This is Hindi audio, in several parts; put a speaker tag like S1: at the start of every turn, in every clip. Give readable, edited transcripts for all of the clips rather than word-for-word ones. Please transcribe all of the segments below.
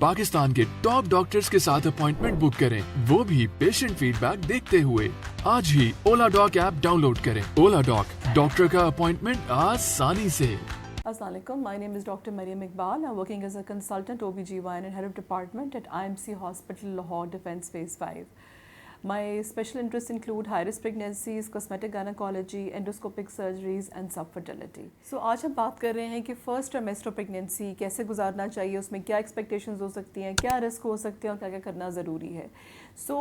S1: पाकिस्तान के टॉप डॉक्टर्स के साथ अपॉइंटमेंट बुक करें, वो भी पेशेंट फीडबैक देखते हुए। आज ही ओला डॉक ऐप डाउनलोड करें। ओला डॉक, डॉक्टर का अपॉइंटमेंट आसानी से।
S2: Assalamu alaikum. My name is Dr. Mariam Iqbal. I'm working as a consultant OBGYN and head of department at IMC Hospital, Lahore Defence Phase 5. My special interests include high-risk pregnancies, cosmetic gynecology, endoscopic surgeries and subfertility. So आज हम बात कर रहे हैं कि फर्स्ट ट्राइमेस्टर प्रेगनेंसी कैसे गुजारना चाहिए, उसमें क्या एक्सपेक्टेशंस हो सकती हैं, क्या रिस्क हो सकते हैं और क्या क्या करना ज़रूरी है। So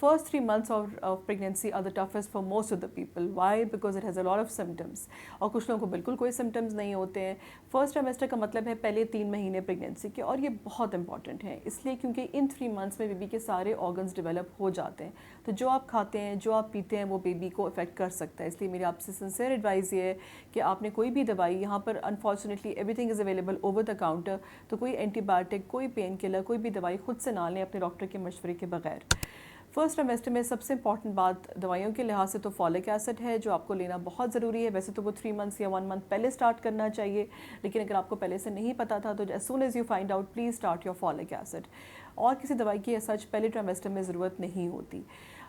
S2: first 3 months of pregnancy are the toughest for most of the people. Why? Because it has a lot of symptoms. और कुछ लोगों को बिल्कुल कोई symptoms नहीं होते हैं। फर्स्ट ट्राइमेस्टर का मतलब है पहले 3 महीने प्रेगनेंसी के, और ये बहुत इंपॉर्टेंट है इसलिए क्योंकि इन 3 months में बेबी के सारे ऑर्गन्स डेवलप हो जाते हैं। तो जो आप खाते हैं, जो आप पीते हैं, वो बेबी को अफेक्ट कर सकता है। इसलिए मेरी आपसे सिंसियर एडवाइस ये है कि आपने कोई भी दवाई, यहाँ पर unfortunately everything is available over the counter, तो कोई एंटीबायोटिक, कोई पेन किलर, कोई भी दवाई खुद से ना लें अपने डॉक्टर के मशवरे के बगैर। फर्स्ट ट्राइमेस्टर में सबसे इंपॉर्टेंट बात दवाइयों के लिहाज से तो फॉलिक एसिड है, जो आपको लेना बहुत ज़रूरी है। वैसे तो वो 3 months या 1 month पहले स्टार्ट करना चाहिए, लेकिन अगर आपको पहले से नहीं पता था तो as soon as you find out please start your folic acid. और किसी दवाई की सच पहले ट्राइमेस्टर में ज़रूरत नहीं होती।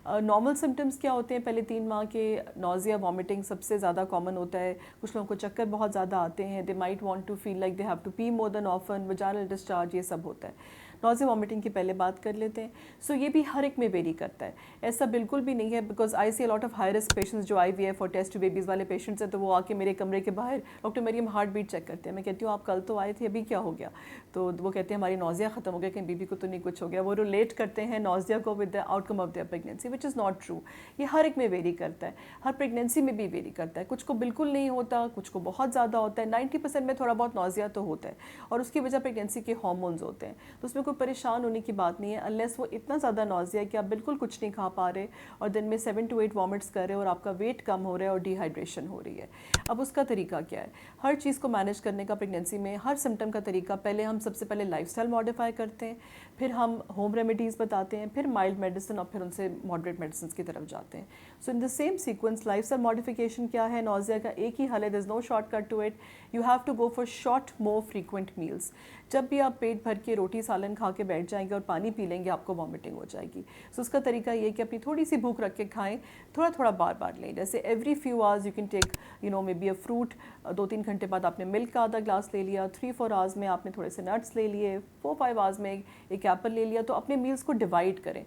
S2: नॉर्मल सिम्टम्स क्या होते हैं पहले 3 माह के? नोज़िया, वॉमिटिंग सबसे ज़्यादा कॉमन होता है। कुछ लोगों को चक्कर बहुत ज़्यादा आते हैं, they might want to feel like they have to pee more than often, vaginal discharge, ये सब होता है। नोज़िया, वॉमिटिंग की पहले बात कर लेते हैं। सो ये भी हर एक में वेरी करता है, ऐसा बिल्कुल भी नहीं है। Because I see a lot of high risk patients जो IVF और टेस्ट बेबीज़ वाले पेशेंट्स हैं, तो वो आके मेरे कमरे के बाहर doctor Mariam heart beat check करते हैं। मैं कहती हूँ आप कल तो आए थे, अभी क्या हो गया? तो वो कहते हैं हमारी नोज़िया ख़त्म हो गया, कहीं बेबी को तो नहीं कुछ हो गया। वो रिलेट करते हैं नोज़िया को with the outcome of their pregnancy, which is not true. ये हर एक में वेरी करता है, हर प्रेगनेंसी में भी वेरी करता है। कुछ को बिल्कुल नहीं होता, कुछ को बहुत ज़्यादा होता है। 90% में थोड़ा बहुत नोज़िया तो होता है, और उसकी वजह प्रेगनेंसी के हार्मोन्स होते हैं। तो उसमें कोई परेशान होने की बात नहीं है, अनलेस वो इतना ज़्यादा नोज़िया कि आप बिल्कुल कुछ नहीं खा पा रहे और दिन में 7 to 8 वॉमिट्स कर रहे हो और आपका वेट कम हो रहा है और डिहाइड्रेशन हो रही है। अब उसका तरीका क्या है? हर चीज़ को मैनेज करने का प्रेगनेंसी में, हर सिम्टम का तरीका, पहले हम सबसे पहले लाइफस्टाइल मॉडिफाई करते हैं, फिर हम होम रेमेडीज़ बताते हैं, फिर माइल्ड मेडिसिन, और फिर उनसे मॉडरेट मेडिसिन की तरफ जाते हैं। So in the same sequence lifestyle modification क्या है? नोज़िया का एक ही हल है, there is no shortcut to it. You have to go for short more frequent meals. जब भी आप पेट भर के रोटी सालन खा के बैठ जाएंगे और पानी पी लेंगे, आपको वॉमिटिंग हो जाएगी। सो उसका तरीका ये है कि अपनी थोड़ी सी भूख रख के खाएं, थोड़ा थोड़ा बार बार लें। जैसे every few hours you can take maybe a fruit. 2-3 घंटे बाद आपने मिल्क का आधा ग्लास ले लिया, 3-4 आवर्स में आपने थोड़े से नट्स ले लिए, 4-5 आवर्स में एक एप्पल ले लिया। तो अपने मील्स को डिवाइड करें।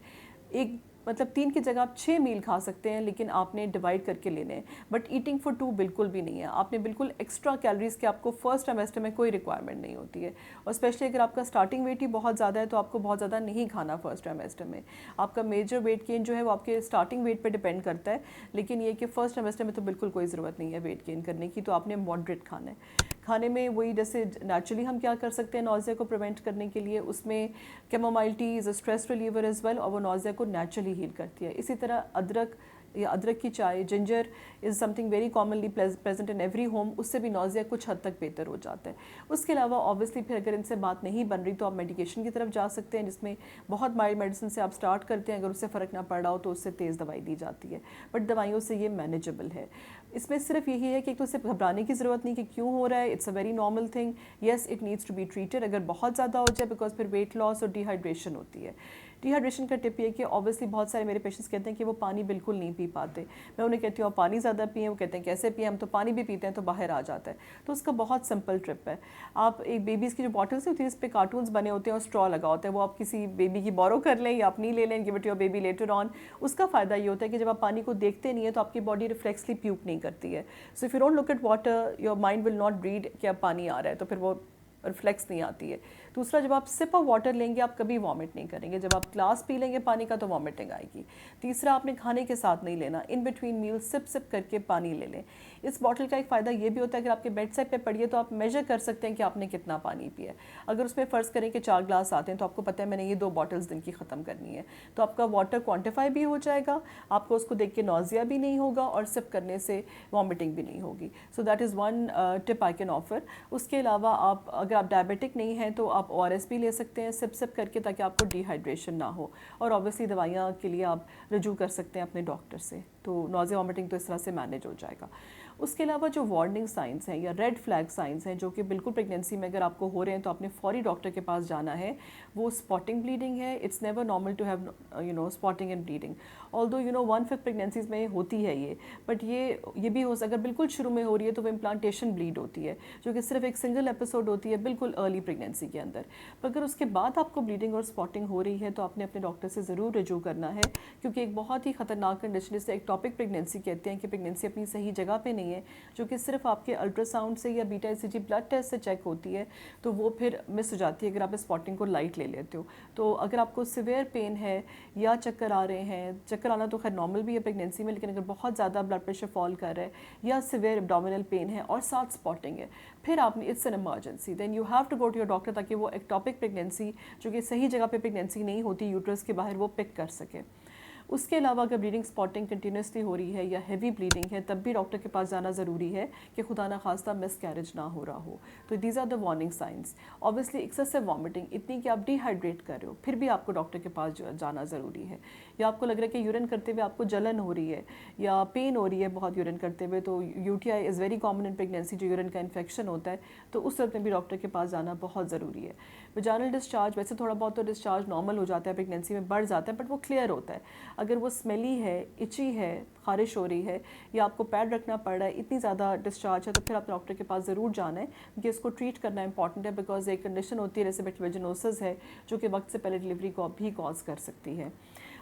S2: एक मतलब 3 की जगह आप 6 मील खा सकते हैं, लेकिन आपने डिवाइड करके लेने हैं। बट ईटिंग फॉर 2 बिल्कुल भी नहीं है। आपने बिल्कुल एक्स्ट्रा कैलोरीज की आपको फर्स्ट ट्राइमेस्टर में कोई रिक्वायरमेंट नहीं होती है। और स्पेशली अगर आपका स्टार्टिंग वेट ही बहुत ज़्यादा है तो आपको बहुत ज़्यादा नहीं खाना फर्स्ट ट्राइमेस्टर में। आपका मेजर वेट गेन जो है वो आपके स्टार्टिंग वेट पर डिपेंड करता है, लेकिन ये कि फर्स्ट ट्राइमेस्टर में तो बिल्कुल कोई ज़रूरत नहीं है वेट गेन करने की। तो आपने मॉडरेट खाना है। खाने में वही जैसे नेचुरली हम क्या कर सकते हैं नोज़िया को प्रिवेंट करने के लिए, उसमें chamomile tea is a stress reliever as well, और वो नोज़िया को नेचुरली हील करती है। इसी तरह अदरक या अदरक की चाय, ginger is something very commonly present in every home, उससे भी नोज़िया कुछ हद तक बेहतर हो जाता है। उसके अलावा ऑब्वियसली फिर अगर इनसे बात नहीं बन रही तो आप मेडिकेशन की तरफ जा सकते हैं, जिसमें बहुत माइल्ड मेडिसिन से आप स्टार्ट करते हैं। अगर उससे फ़र्क ना पड़ रहा हो तो उससे तेज़ दवाई दी जाती है, बट दवाइयों से ये मैनेजेबल है। इसमें सिर्फ यही है कि एक तो उससे घबराने की ज़रूरत नहीं कि क्यों हो रहा है, it's a very normal thing. Yes, it needs to be treated अगर बहुत ज़्यादा हो जाए, बिकॉज फिर वेट लॉस और डिहाइड्रेशन होती है। डिहाइड्रेशन का टिप ये कि ऑब्वियसली बहुत सारे मेरे पेशेंट्स कहते हैं कि वो पानी बिल्कुल नहीं पी पाते। मैं उन्हें कहती हूँ आप पानी ज़्यादा पिएं, वो कहते हैं कैसे पिएं, हम तो पानी भी पीते हैं तो बाहर आ जाता है। तो उसका बहुत सिंपल ट्रिप है। आप एक बेबीज़ की जो बॉटल्स होती है, इस पर कार्टून्स बने होते हैं और स्ट्रॉ लगा होता है, वो आप किसी बेबी की बोरो कर लें या अपनी ले लें, give it your baby later on. उसका फ़ायदा ये होता है कि जब आप पानी को देखते नहीं है तो आपकी बॉडी रिफ्लेक्सली प्यूक नहीं करती है। So if you don't look at water, your mind will not read कि अब पानी आ रहा है, तो फिर वो रिफ्लेक्स नहीं आती है। दूसरा, जब आप सिप ऑफ वाटर लेंगे आप कभी वॉमिट नहीं करेंगे। जब आप ग्लास पी लेंगे पानी का तो वॉमिटिंग आएगी। तीसरा, आपने खाने के साथ नहीं लेना, in between meal sip sip करके पानी ले लें। इस बॉटल का एक फ़ायदा ये भी होता है कि आपके बेड साइड पे पड़ी है तो आप मेजर कर सकते हैं कि आपने कितना पानी पिया है। अगर उसमें फ़र्ज़ करें कि 4 ग्लास आते हैं तो आपको पता है मैंने ये 2 बॉटल्स दिन की ख़त्म करनी है, तो आपका वाटर क्वान्टिफाई भी हो जाएगा, आपको उसको देख के नोज़िया भी नहीं होगा और सिप करने से वॉमिटिंग भी नहीं होगी। So that is one tip I can offer. उसके अलावा आप अगर आप डायबिटिक नहीं हैं तो आप ORS भी ले सकते हैं सिप सिप करके, ताकि आपको डिहाइड्रेशन ना हो। और ऑब्वियसली दवाइयाँ के लिए आप रजू कर सकते हैं अपने डॉक्टर से। तो नोज़िया वॉमिटिंग तो इस तरह से मैनेज हो जाएगा। उसके अलावा जो वार्निंग साइंस हैं या रेड फ्लैग साइंस हैं जो कि बिल्कुल प्रेगनेंसी में अगर आपको हो रहे हैं तो आपने फौरी डॉक्टर के पास जाना है, वो स्पॉटिंग ब्लीडिंग है. It's never normal to have spotting and bleeding. Although 1/5 pregnancies में होती है ये, बट ये भी हो सकता है. अगर बिल्कुल शुरू में हो रही है तो वो इम्प्लांटेशन ब्लीड होती है जो कि सिर्फ एक सिंगल एपिसोड होती है बिल्कुल अर्ली प्रेगनेंसी के अंदर. पर अगर उसके बाद आपको ब्लीडिंग और स्पॉटिंग हो रही है तो आपने अपने डॉक्टर से ज़रूर रिजू करना है, क्योंकि एक बहुत ही खतरनाक कंडीशन जिसे एक्टोपिक प्रेगनेंसी कहते हैं कि प्रेगनेंसी अपनी सही जगह पे नहीं है, जो कि सिर्फ आपके अल्ट्रासाउंड से या बीटा ECG ब्लड टेस्ट से चेक होती है, तो वो फिर मिस हो जाती है अगर आप स्पॉटिंग को लाइट ले लेते हो. तो अगर आपको सिवियर पेन है या चक्कर आ रहे हैं, चक्कर आना तो खैर नॉर्मल भी है प्रेगनेंसी में, लेकिन अगर बहुत ज़्यादा ब्लड प्रेशर फॉल कर रहा है या सिवियर एब्डोमिनल पेन है और साथ स्पॉटिंग है, फिर आपने it's an emergency, then you have to go to your doctor ताकि वो एक्टोपिक प्रेगनेंसी जो कि सही जगह पे प्रेगनेंसी नहीं होती यूट्रस के बाहर, वो पिक कर सके. उसके अलावा अगर ब्लीडिंग स्पॉटिंग कंटिन्यूसली हो रही है या हैवी ब्लीडिंग है, तब भी डॉक्टर के पास जाना ज़रूरी है कि खुदा ना खास्ता मिसकैरेज ना हो रहा हो. तो these are the warning signs. Obviously excessive vomiting, इतनी कि आप डिहाइड्रेट कर रहे हो, फिर भी आपको डॉक्टर के पास जाना ज़रूरी है. या आपको लग रहा है कि यूरिन करते हुए आपको जलन हो रही है या पेन हो रही है बहुत यूरिन करते हुए, तो UTI is very common in pregnancy, जो यूरिन का इन्फेक्शन होता है, तो उस वक्त में भी डॉक्टर के पास जाना बहुत ज़रूरी है. वजाइनल डिस्चार्ज, वैसे थोड़ा बहुत तो डिस्चार्ज नॉर्मल हो जाता है, प्रेगनेंसी में बढ़ जाता है, बट वो क्लियर होता है. अगर वो स्मेली है, इची है, खारिश हो रही है या आपको पैड रखना पड़ रहा है, इतनी ज़्यादा डिस्चार्ज है, तो फिर आप डॉक्टर के पास ज़रूर जाना है, क्योंकि इसको ट्रीट करना इंपॉर्टेंट है. बिकॉज एक कंडीशन होती है रेसिपिएंट वेजिनोसिस है जो कि वक्त से पहले डिलीवरी को भी कॉज कर सकती है.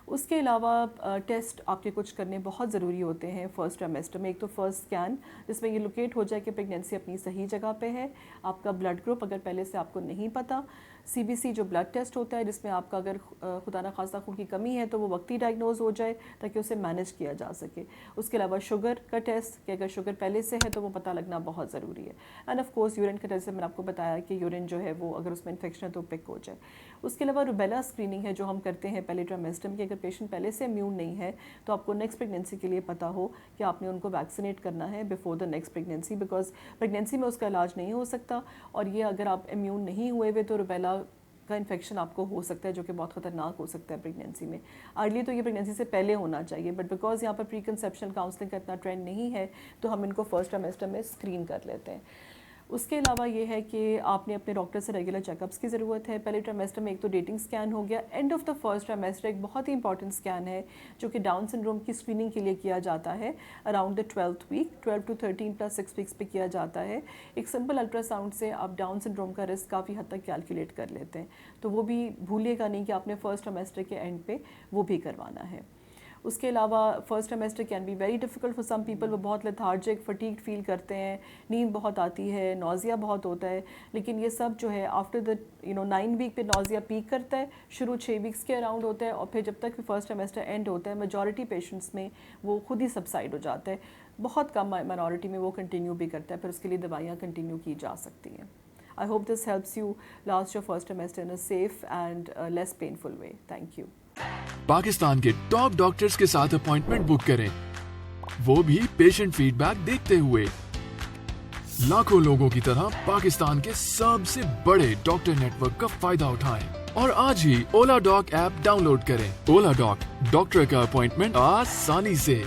S2: उसके अलावा टेस्ट आपके कुछ करने बहुत ज़रूरी होते हैं फर्स्ट ट्राइमेस्टर में. एक तो फर्स्ट स्कैन, जिसमें ये लोकेट हो जाए कि प्रेगनेंसी अपनी सही जगह पे है. आपका ब्लड ग्रुप अगर पहले से आपको नहीं पता, CBC जो ब्लड टेस्ट होता है जिसमें आपका अगर खुदा ना खास्ता खून की कमी है तो वो वक्ती डायग्नोज हो जाए ताकि उसे मैनेज किया जा सके. उसके अलावा शुगर का टेस्ट, कि अगर शुगर पहले से है तो वो पता लगना बहुत ज़रूरी है. एंड ऑफ कोर्स यूरिन का टेस्ट, मैंने आपको बताया कि यूरिन जो है वो अगर उसमें इन्फेक्शन है तो पिक हो जाए. उसके अलावा रुबेला स्क्रीनिंग है जो हम करते हैं पहले ट्राइमेस्टर में, कि अगर पेशेंट पहले से इम्यून नहीं है तो आपको नेक्स्ट प्रेगनेंसी के लिए पता हो कि आपने उनको वैक्सीनेट करना है before the next pregnancy, because pregnancy में उसका इलाज नहीं हो सकता. और ये अगर आप इम्यून नहीं हुए हुए तो रुबेला का इन्फेक्शन आपको हो सकता है जो कि बहुत ख़तरनाक हो सकता है प्रेगनेंसी में. आइडली तो ये प्रेगनेंसी से पहले होना चाहिए, बट बिकॉज यहाँ पर प्री कंसेप्शन काउंसलिंग का इतना ट्रेंड नहीं है तो हम इनको फर्स्ट ट्राइमेस्टर में स्क्रीन कर लेते हैं. उसके अलावा ये है कि आपने अपने डॉक्टर से रेगुलर चेकअप्स की ज़रूरत है. पहले ट्राइमेस्टर में एक तो डेटिंग स्कैन हो गया. End of the first trimester एक बहुत ही इंपॉर्टेंट स्कैन है जो कि डाउन सिंड्रोम की स्क्रीनिंग के लिए किया जाता है around the 12th week. 12 to 13 + 6 weeks पे किया जाता है. एक सिंपल अल्ट्रासाउंड से आप डाउन सिंड्रोम का रिस्क काफ़ी हद तक कैलकुलेट कर लेते हैं, तो वो भी भूलिएगा नहीं कि आपने फर्स्ट ट्राइमेस्टर के एंड पे वो भी करवाना है. उसके अलावा first trimester can be very difficult for some people. वो बहुत लेथार्जिक, फटीग्ड फील करते हैं, नींद बहुत आती है, नौजिया बहुत होता है. लेकिन ये सब जो है आफ्टर द 9 वीक पे नौजिया पीक करता है, शुरू 6 वीक्स के अराउंड होता है, और फिर जब तक फर्स्ट ट्राइमेस्टर एंड होता है मेजॉरिटी पेशेंट्स में वो खुद ही सबसाइड हो जाता है. बहुत कम माइनॉरिटी में वो कंटिन्यू भी करता है, फिर उसके लिए दवाइयाँ कंटिन्यू की जा सकती हैं. I hope this helps you last your first trimester in a safe and less painful way. Thank you.
S1: Pakistan के टॉप डॉक्टर्स के साथ अपॉइंटमेंट बुक करें, वो भी पेशेंट फीडबैक देखते हुए. लाखों लोगों की तरह पाकिस्तान के सबसे बड़े डॉक्टर नेटवर्क का फायदा उठाएं और आज ही ओला डॉक ऐप डाउनलोड करें. ओला डॉक, डॉक्टर का अपॉइंटमेंट आसानी से.